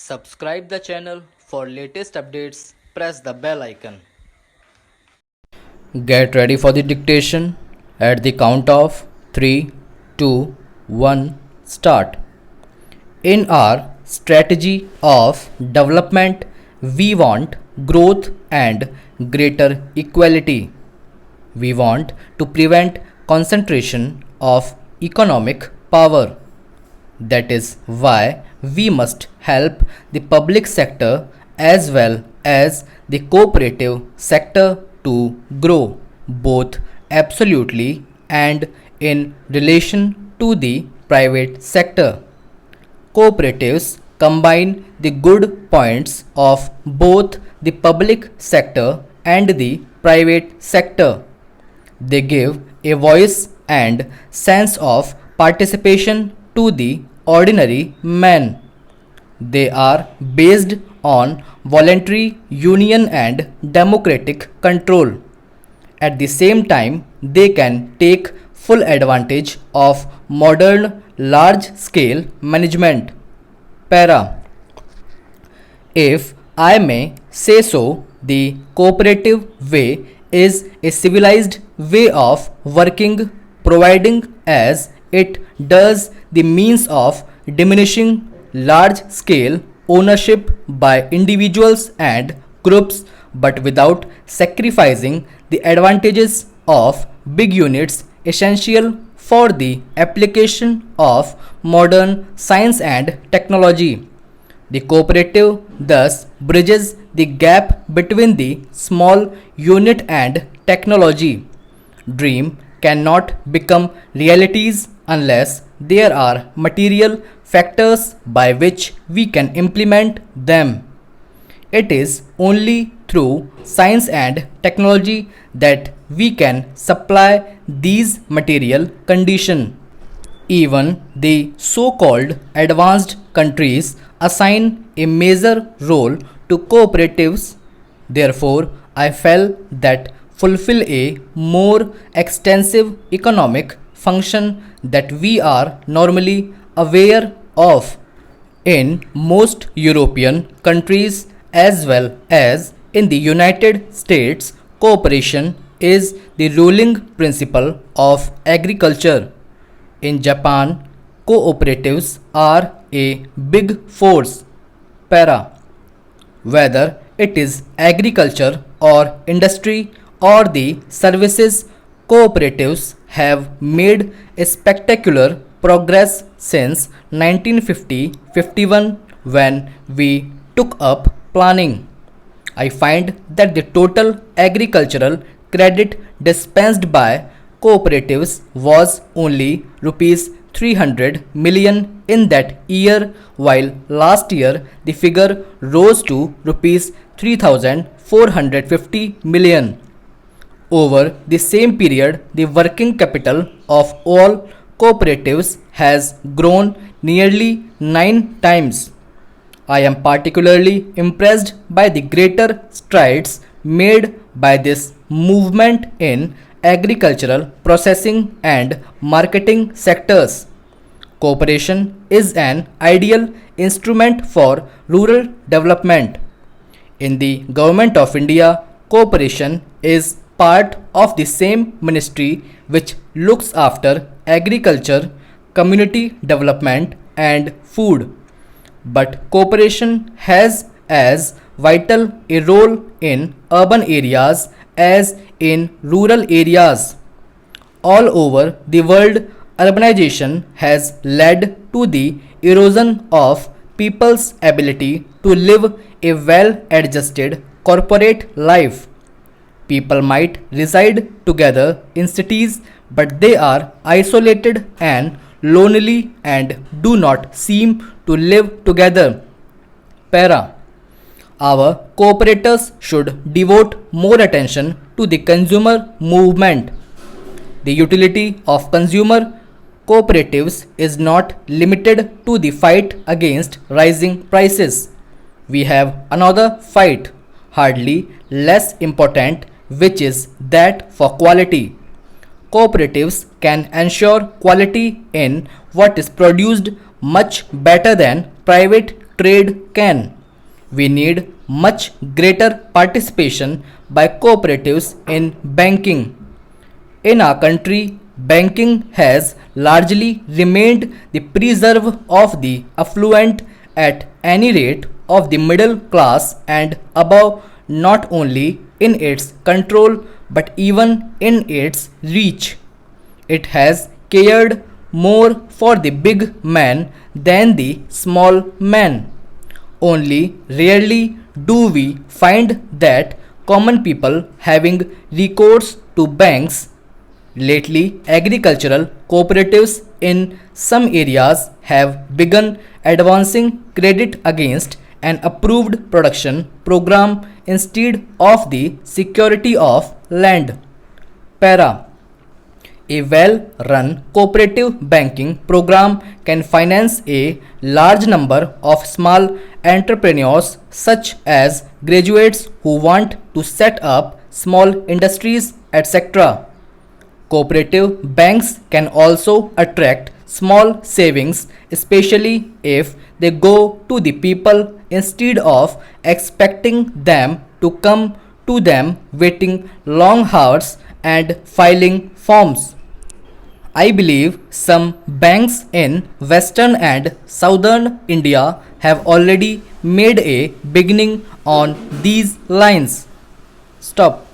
Subscribe the channel for latest updates. Press the bell icon. Get ready for the dictation at the count of 3, 2, 1, start. In our strategy of development, we want growth and greater equality. We want to prevent concentration of economic power. That is why we must help the public sector as well as the cooperative sector to grow, both absolutely and in relation to the private sector. Cooperatives combine the good points of both the public sector and the private sector. They give a voice and sense of participation to the ordinary man. They are based on voluntary union and democratic control. At the same time, they can take full advantage of modern large scale management. Para. If I may say so, the cooperative way is a civilized way of working, providing as it does the means of diminishing large scale ownership by individuals and groups, but without sacrificing the advantages of big units essential for the application of modern science and technology. The cooperative thus bridges the gap between the small unit and technology. Dream cannot become realities unless there are material factors by which we can implement them. It is only through science and technology that we can supply these material conditions. Even the so-called advanced countries assign a major role to cooperatives. Therefore, I felt that fulfill a more extensive economic function that we are normally aware of. In most European countries as well as in the United States, cooperation is the ruling principle of agriculture. In Japan, cooperatives are a big force. Para. Whether it is agriculture or industry or the services, cooperatives have made a spectacular progress since 1950-51 when we took up planning. I find that the total agricultural credit dispensed by cooperatives was only rupees 300 million in that year, while last year the figure rose to rupees 3450 million. Over the same period, the working capital of all cooperatives has grown nearly 9 times. I am particularly impressed by the greater strides made by this movement in agricultural processing and marketing sectors. Cooperation is an ideal instrument for rural development. In the Government of India, cooperation is part of the same ministry which looks after agriculture, community development, and food. But cooperation has as vital a role in urban areas as in rural areas. All over the world, urbanization has led to the erosion of people's ability to live a well adjusted corporate life. People might reside together in cities, but they are isolated and lonely and do not seem to live together. Para. Our cooperators should devote more attention to the consumer movement. The utility of consumer cooperatives is not limited to the fight against rising prices. We have another fight, hardly less important, which is that for quality. Cooperatives can ensure quality in what is produced much better than private trade can. We need much greater participation by cooperatives in banking. In our country, banking has largely remained the preserve of the affluent at any rate of the middle class and above, not only in its control but even in its reach. It has cared more for the big man than the small man. Only rarely do we find that common people having recourse to banks. Lately, agricultural cooperatives in some areas have begun advancing credit against an approved production program instead of the security of land. Para. A well-run cooperative banking program can finance a large number of small entrepreneurs such as graduates who want to set up small industries, etc. Cooperative banks can also attract small savings, especially if they go to the people instead of expecting them to come to them waiting long hours and filing forms. I believe some banks in western and southern India have already made a beginning on these lines. Stop.